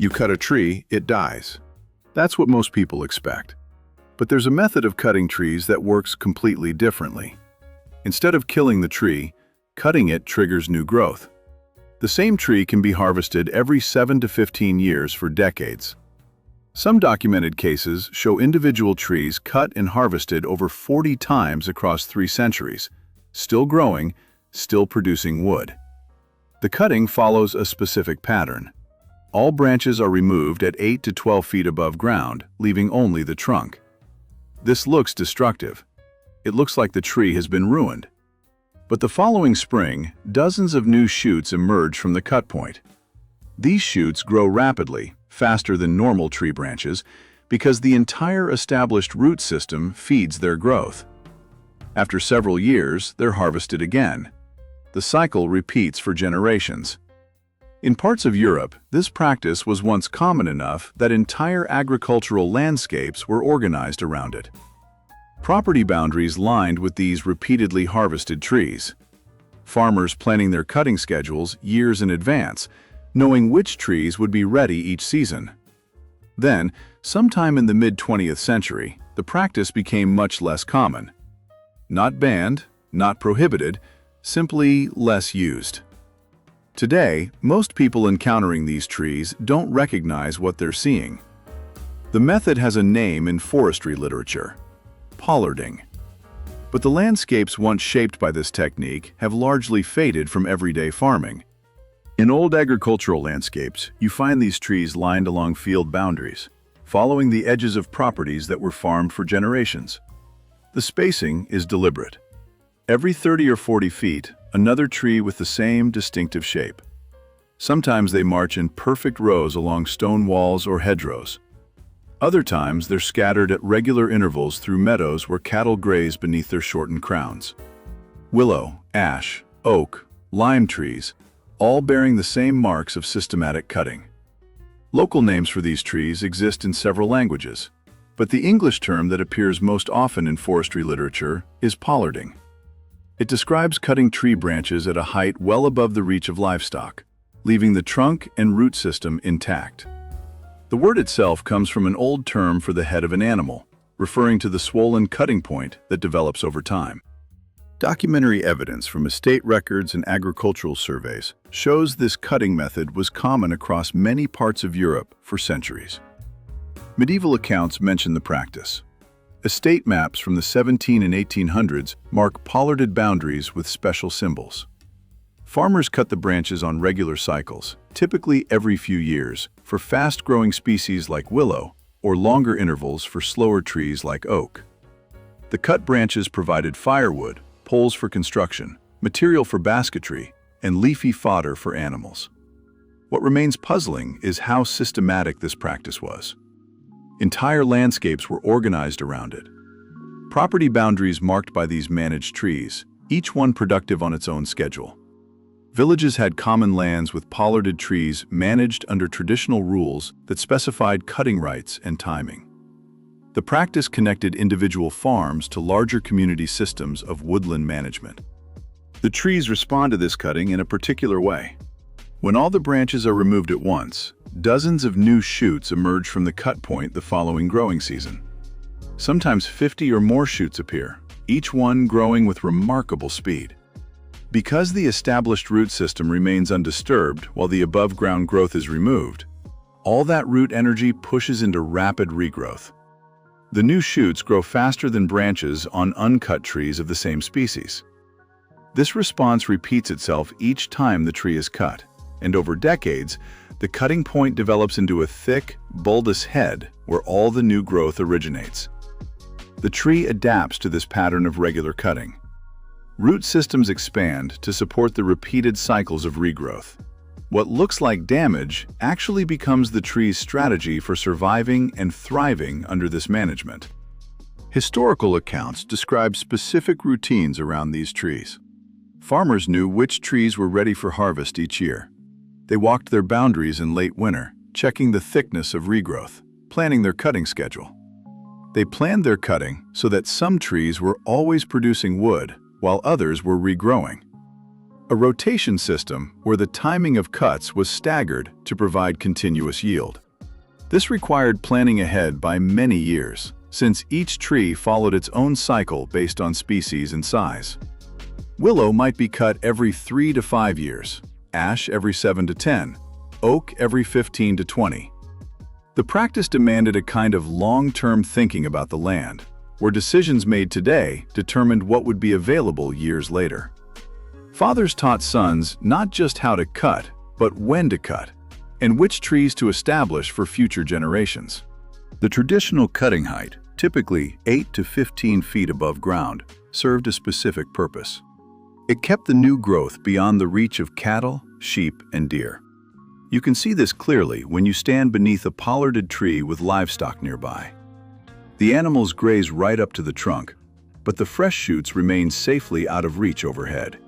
You cut a tree, it dies. That's what most people expect. But there's a method of cutting trees that works completely differently. Instead of killing the tree, cutting it triggers new growth. The same tree can be harvested every 7 to 15 years for decades. Some documented cases show individual trees cut and harvested over 40 times across 3 centuries, still growing, still producing wood. The cutting follows a specific pattern. All branches are removed at 8 to 12 feet above ground, leaving only the trunk. This looks destructive. It looks like the tree has been ruined. But the following spring, dozens of new shoots emerge from the cut point. These shoots grow rapidly, faster than normal tree branches, because the entire established root system feeds their growth. After several years, they're harvested again. The cycle repeats for generations. In parts of Europe, this practice was once common enough that entire agricultural landscapes were organized around it. Property boundaries lined with these repeatedly harvested trees. Farmers planning their cutting schedules years in advance, knowing which trees would be ready each season. Then, sometime in the mid-20th century, the practice became much less common. Not banned, not prohibited, simply less used. Today, most people encountering these trees don't recognize what they're seeing. The method has a name in forestry literature: pollarding. But the landscapes once shaped by this technique have largely faded from everyday farming. In old agricultural landscapes, you find these trees lined along field boundaries, following the edges of properties that were farmed for generations. The spacing is deliberate. Every 30 or 40 feet, another tree with the same distinctive shape. Sometimes they march in perfect rows along stone walls or hedgerows. Other times they're scattered at regular intervals through meadows where cattle graze beneath their shortened crowns. Willow, ash, oak, lime trees, all bearing the same marks of systematic cutting. Local names for these trees exist in several languages, but the English term that appears most often in forestry literature is pollarding. It describes cutting tree branches at a height well above the reach of livestock, leaving the trunk and root system intact. The word itself comes from an old term for the head of an animal, referring to the swollen cutting point that develops over time. Documentary evidence from estate records and agricultural surveys shows this cutting method was common across many parts of Europe for centuries. Medieval accounts mention the practice. Estate maps from the 1700s and 1800s mark pollarded boundaries with special symbols. Farmers cut the branches on regular cycles, typically every few years, for fast-growing species like willow, or longer intervals for slower trees like oak. The cut branches provided firewood, poles for construction, material for basketry, and leafy fodder for animals. What remains puzzling is how systematic this practice was. Entire landscapes were organized around it. Property boundaries marked by these managed trees, each one productive on its own schedule. Villages had common lands with pollarded trees managed under traditional rules that specified cutting rights and timing. The practice connected individual farms to larger community systems of woodland management. The trees respond to this cutting in a particular way. When all the branches are removed at once, dozens of new shoots emerge from the cut point the following growing season. Sometimes 50 or more shoots appear, each one growing with remarkable speed. Because the established root system remains undisturbed while the above-ground growth is removed, all that root energy pushes into rapid regrowth. The new shoots grow faster than branches on uncut trees of the same species. This response repeats itself each time the tree is cut, and over decades, the cutting point develops into a thick, bulbous head where all the new growth originates. The tree adapts to this pattern of regular cutting. Root systems expand to support the repeated cycles of regrowth. What looks like damage actually becomes the tree's strategy for surviving and thriving under this management. Historical accounts describe specific routines around these trees. Farmers knew which trees were ready for harvest each year. They walked their boundaries in late winter, checking the thickness of regrowth, planning their cutting schedule. They planned their cutting so that some trees were always producing wood while others were regrowing. a rotation system where the timing of cuts was staggered to provide continuous yield. This required planning ahead by many years, since each tree followed its own cycle based on species and size. Willow might be cut every 3 to 5 years, ash every 7 to 10, oak every 15 to 20. The practice demanded a kind of long-term thinking about the land, where decisions made today determined what would be available years later. Fathers taught sons not just how to cut, but when to cut, and which trees to establish for future generations. The traditional cutting height, typically 8 to 15 feet above ground, served a specific purpose. It kept the new growth beyond the reach of cattle, sheep, and deer. You can see this clearly when you stand beneath a pollarded tree with livestock nearby. The animals graze right up to the trunk, but the fresh shoots remain safely out of reach overhead.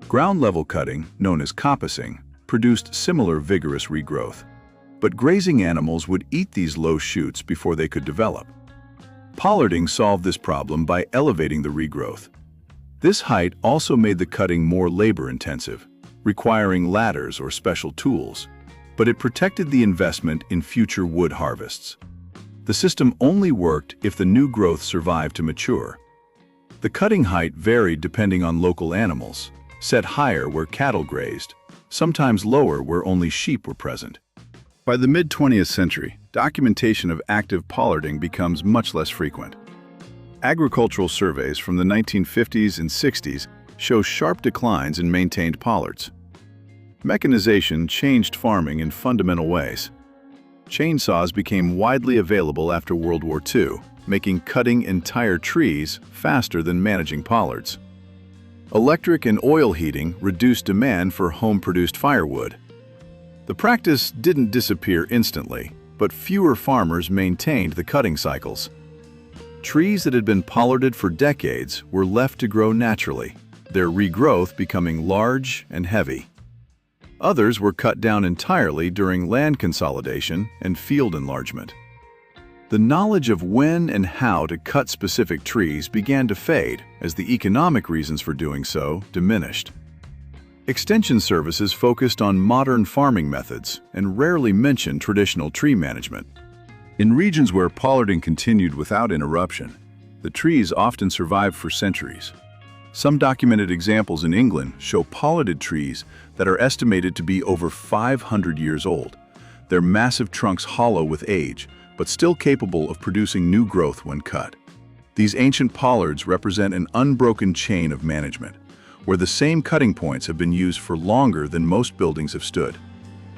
Ground-level cutting, known as coppicing, produced similar vigorous regrowth. But grazing animals would eat these low shoots before they could develop. Pollarding solved this problem by elevating the regrowth. This height also made the cutting more labor-intensive, requiring ladders or special tools, but it protected the investment in future wood harvests. The system only worked if the new growth survived to mature. The cutting height varied depending on local animals, set higher where cattle grazed, sometimes lower where only sheep were present. By the mid-20th century, documentation of active pollarding becomes much less frequent. Agricultural surveys from the 1950s and 60s show sharp declines in maintained pollards. Mechanization changed farming in fundamental ways. Chainsaws became widely available after World War II, making cutting entire trees faster than managing pollards. Electric and oil heating reduced demand for home-produced firewood. The practice didn't disappear instantly, but fewer farmers maintained the cutting cycles. Trees that had been pollarded for decades were left to grow naturally, their regrowth becoming large and heavy. Others were cut down entirely during land consolidation and field enlargement. The knowledge of when and how to cut specific trees began to fade as the economic reasons for doing so diminished. Extension services focused on modern farming methods and rarely mentioned traditional tree management. In regions where pollarding continued without interruption, the trees often survived for centuries. Some documented examples in England show pollarded trees that are estimated to be over 500 years old, their massive trunks hollow with age, but still capable of producing new growth when cut. These ancient pollards represent an unbroken chain of management, where the same cutting points have been used for longer than most buildings have stood.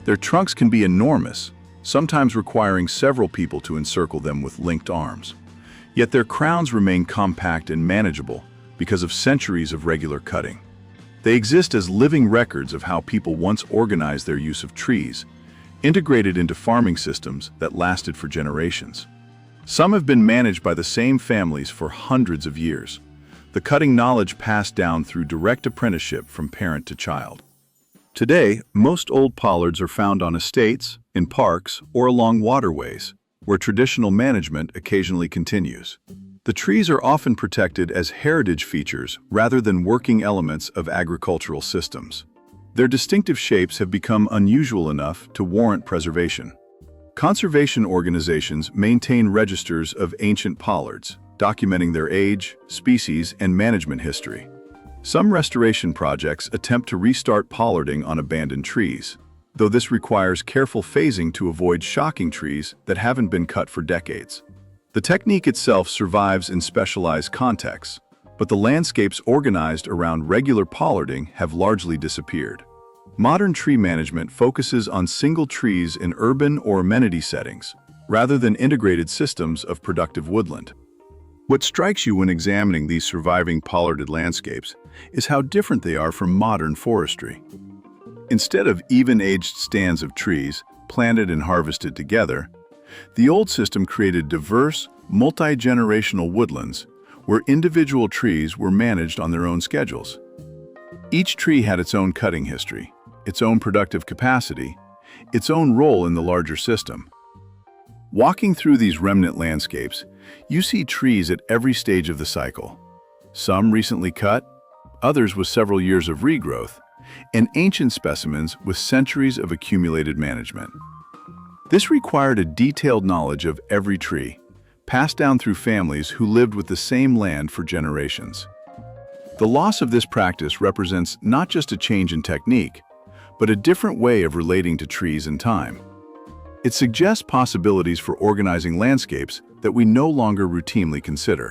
Their trunks can be enormous, sometimes requiring several people to encircle them with linked arms. Yet their crowns remain compact and manageable because of centuries of regular cutting. They exist as living records of how people once organized their use of trees, integrated into farming systems that lasted for generations. Some have been managed by the same families for hundreds of years, the cutting knowledge passed down through direct apprenticeship from parent to child. Today, most old pollards are found on estates, in parks, or along waterways, where traditional management occasionally continues. The trees are often protected as heritage features rather than working elements of agricultural systems. Their distinctive shapes have become unusual enough to warrant preservation. Conservation organizations maintain registers of ancient pollards, documenting their age, species, and management history. Some restoration projects attempt to restart pollarding on abandoned trees, though this requires careful phasing to avoid shocking trees that haven't been cut for decades. The technique itself survives in specialized contexts, but the landscapes organized around regular pollarding have largely disappeared. Modern tree management focuses on single trees in urban or amenity settings, rather than integrated systems of productive woodland. What strikes you when examining these surviving pollarded landscapes is how different they are from modern forestry. Instead of even-aged stands of trees planted and harvested together, the old system created diverse, multi-generational woodlands where individual trees were managed on their own schedules. Each tree had its own cutting history, its own productive capacity, its own role in the larger system. Walking through these remnant landscapes, you see trees at every stage of the cycle. Some recently cut, others with several years of regrowth, and ancient specimens with centuries of accumulated management. This required a detailed knowledge of every tree, passed down through families who lived with the same land for generations. The loss of this practice represents not just a change in technique, but a different way of relating to trees and time. It suggests possibilities for organizing landscapes that we no longer routinely consider.